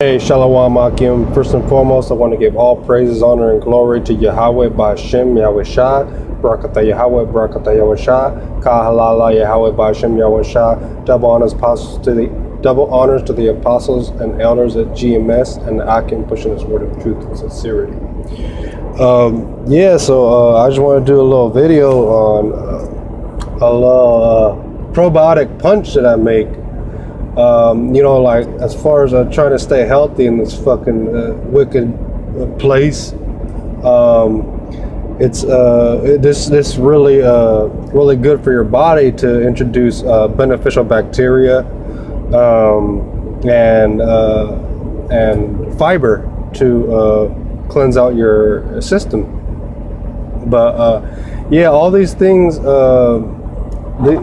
Hey, Shalom Akim. First and foremost, I want to give all praises, honor, and glory to Yahweh Ba'Shem Yahweh Shah, Barakatah Yahweh, Barakatah Yahweh Shah, Kahalala Yahweh Ba'Shem Yahweh Shah. Double honors to the apostles and elders at GMS and the Akim pushing this word of truth and sincerity. I just want to do a little video on a little probiotic punch that I make. Like as far as trying to stay healthy in this fucking wicked place, this really good for your body to introduce beneficial bacteria and fiber to cleanse out your system. But all these things,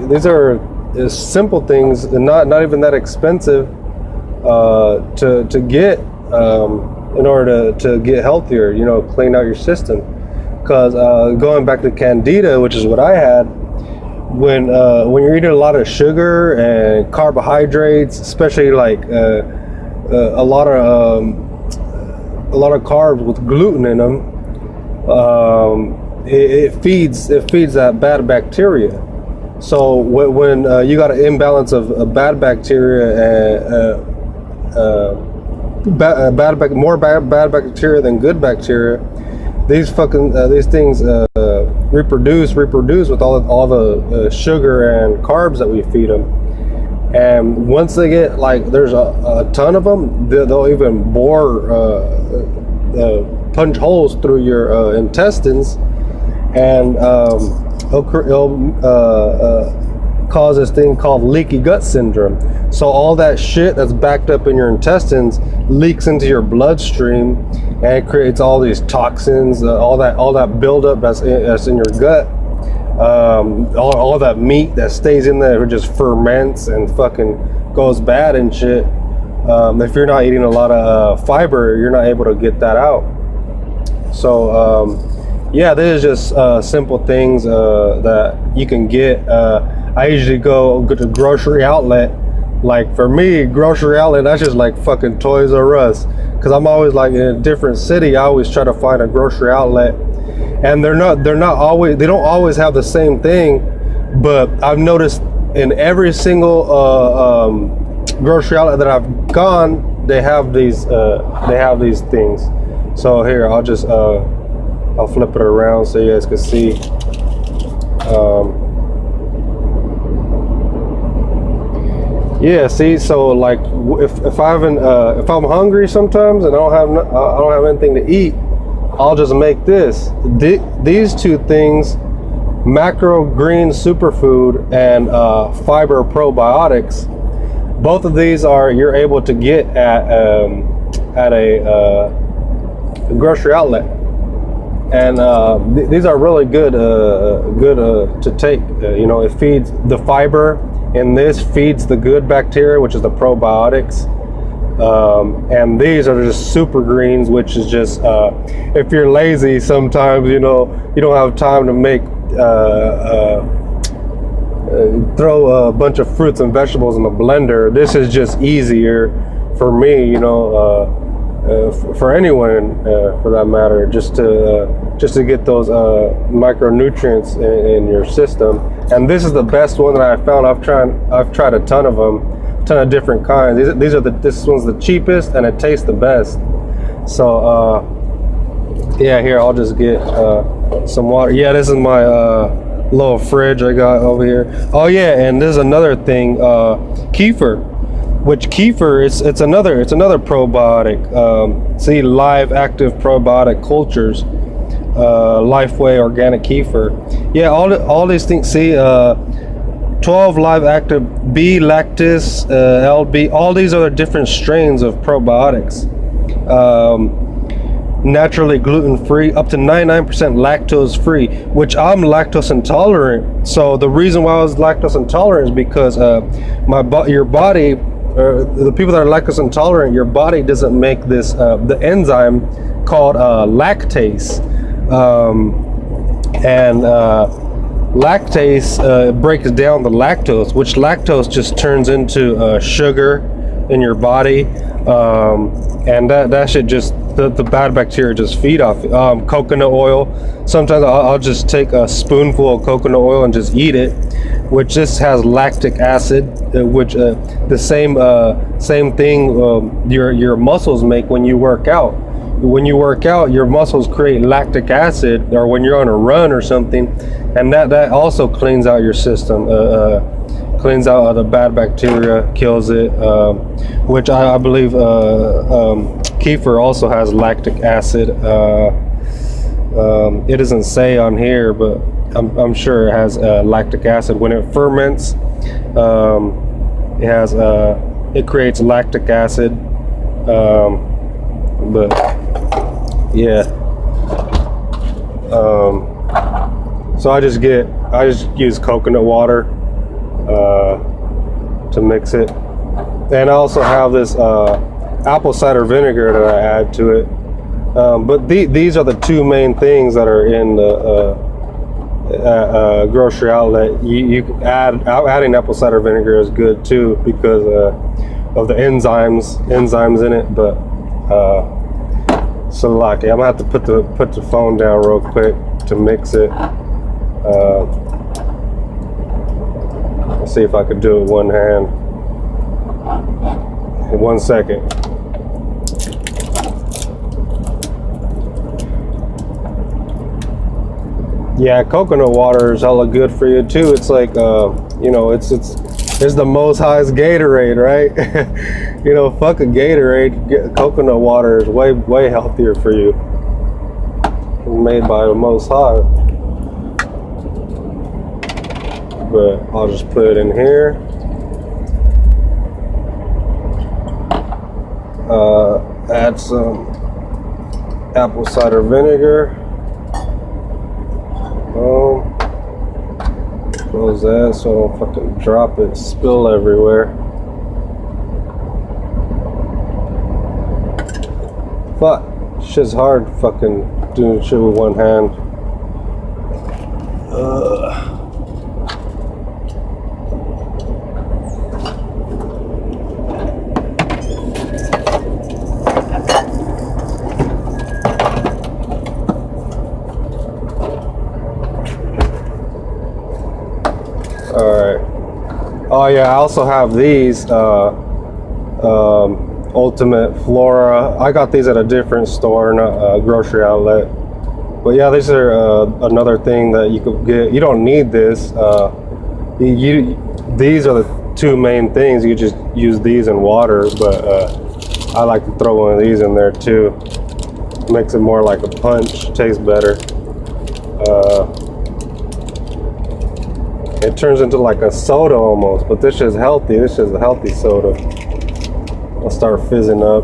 these are simple things and not even that expensive to get in order to get healthier, clean out your system. Because going back to candida, which is what I had, when you're eating a lot of sugar and carbohydrates, especially like a lot of carbs with gluten in them, it feeds that bad bacteria. So when you got an imbalance of bad bacteria and bad bacteria than good bacteria, these things reproduce with all the sugar and carbs that we feed them. And once they get there's a ton of them, they'll even punch holes through your intestines, and it'll cause this thing called leaky gut syndrome. So all that shit that's backed up in your intestines leaks into your bloodstream, and it creates all these toxins, all that buildup that's in your gut. All that meat that stays in there just ferments and fucking goes bad and shit. If you're not eating a lot of fiber, you're not able to get that out. So this is just simple things that you can get. I usually go to grocery outlet. Like for me, grocery outlet, that's just like fucking Toys R Us. Cause I'm always like in a different city. I always try to find a grocery outlet, and they don't always have the same thing. But I've noticed in every single grocery outlet that I've gone, they have these things. So here, I'll flip it around so you guys can see. So like if I'm hungry sometimes and I don't have anything to eat, I'll just make this. These two things, macro green superfood and fiber probiotics. Both of these you're able to get at a grocery outlet. And these are really good to take. It feeds the fiber, and this feeds the good bacteria, which is the probiotics. And these are just super greens, which is just if you're lazy, sometimes you don't have time to make throw a bunch of fruits and vegetables in the blender. This is just easier for me, for anyone for that matter, just to get those micronutrients in your system. And this is the best one that I found. I've tried a ton of them, a ton of different kinds. This one's the cheapest and it tastes the best. So here, I'll just get some water. This is my little fridge I got over here. Oh yeah, and there's another thing, kefir. Which kefir it's another probiotic. Live active probiotic cultures, Lifeway organic kefir. All these things. 12 live active B lactis, LB. All these are the different strains of probiotics. Naturally gluten free, up to 99% lactose free. Which I'm lactose intolerant. So the reason why I was lactose intolerant is because your body. The people that are lactose intolerant, your body doesn't make this the enzyme called lactase, and lactase breaks down the lactose, which lactose just turns into sugar, in your body, and that should just the bad bacteria just feed off it. Coconut oil. Sometimes I'll just take a spoonful of coconut oil and just eat it, which just has lactic acid, which the same thing your muscles make when you work out. When you work out, your muscles create lactic acid, or when you're on a run or something, and that also cleans out your system, cleans out the bad bacteria, kills it, which I believe kefir also has lactic acid. It doesn't say on here, but I'm sure it has lactic acid. When it ferments, it creates lactic acid, but yeah. So I just use coconut water to mix it, and I also have this apple cider vinegar that I add to it. But these are the two main things that are in the grocery outlet. You can adding apple cider vinegar is good too, because of the enzymes in it. But so lucky, I'm gonna have to put the phone down real quick to mix it. Let's see if I could do it one hand. In 1 second. Yeah, coconut water is hella good for you too. It's like it's the most highest Gatorade, right? Fuck a Gatorade. Coconut water is way healthier for you. Made by the Most High. But I'll just put it in here. Add some apple cider vinegar. Close that so I don't fucking drop it, spill everywhere. Fuck, shit's hard fucking doing shit with one hand. Oh yeah, I also have these Ultimate Flora. I got these at a different store, not a grocery outlet. But yeah, these are another thing that you could get. You don't need this. These are the two main things. You just use these in water, but I like to throw one of these in there too. Makes it more like a punch. Tastes better. It turns into like a soda almost, but this is healthy. This is a healthy soda. I'll start fizzing up.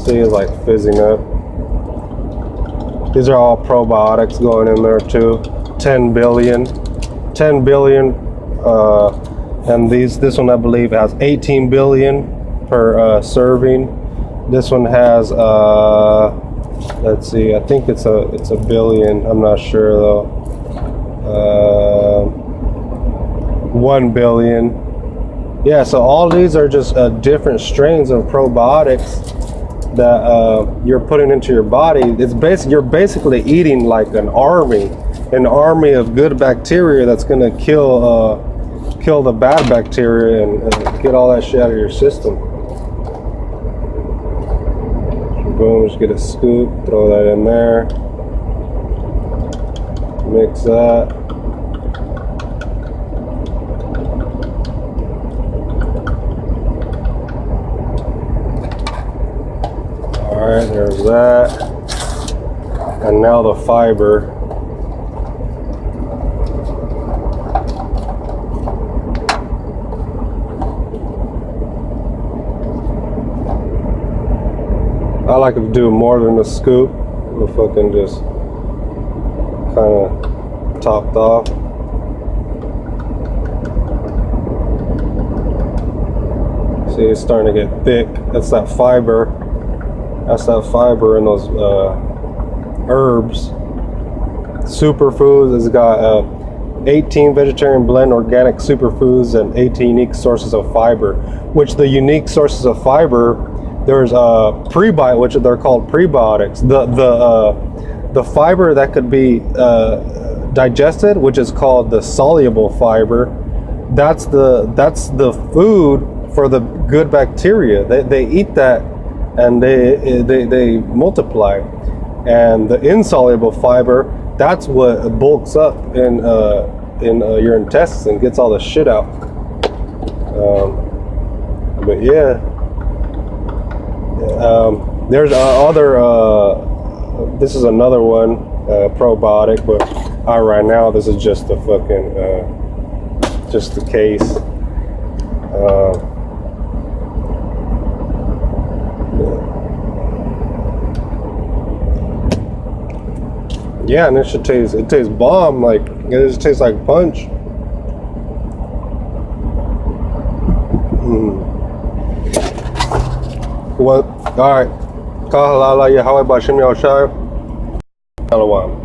See, it's like fizzing up. These are all probiotics going in there too. 10 billion. And this one I believe has 18 billion per serving. This one has let's see, I think it's a billion. I'm not sure though. 1 billion. Yeah, so all these are just different strains of probiotics that you're putting into your body. You're basically eating like an army of good bacteria that's gonna kill the bad bacteria and get all that shit out of your system. Boom, just get a scoop, throw that in there, mix that. All right, there's that. And now the fiber. I like to do more than a scoop. We'll fucking just kind of topped off. See, it's starting to get thick. That's that fiber. That's that fiber in those herbs. Superfoods. It's got 18 vegetarian blend organic superfoods, and 18 unique sources of fiber. Which the unique sources of fiber, there's prebiotic, which they're called prebiotics. The fiber that could be digested, which is called the soluble fiber, that's the food for the good bacteria. They eat that and they multiply. And the insoluble fiber, that's what bulks up in your intestines and gets all the shit out. But yeah, there's other. This is another one, probiotic, but right now this is just the fucking just the case. Yeah, and it tastes bomb. Like it just tastes like punch. What? All right. Kahalala Yahweh Bashim Yahshai. Shalom.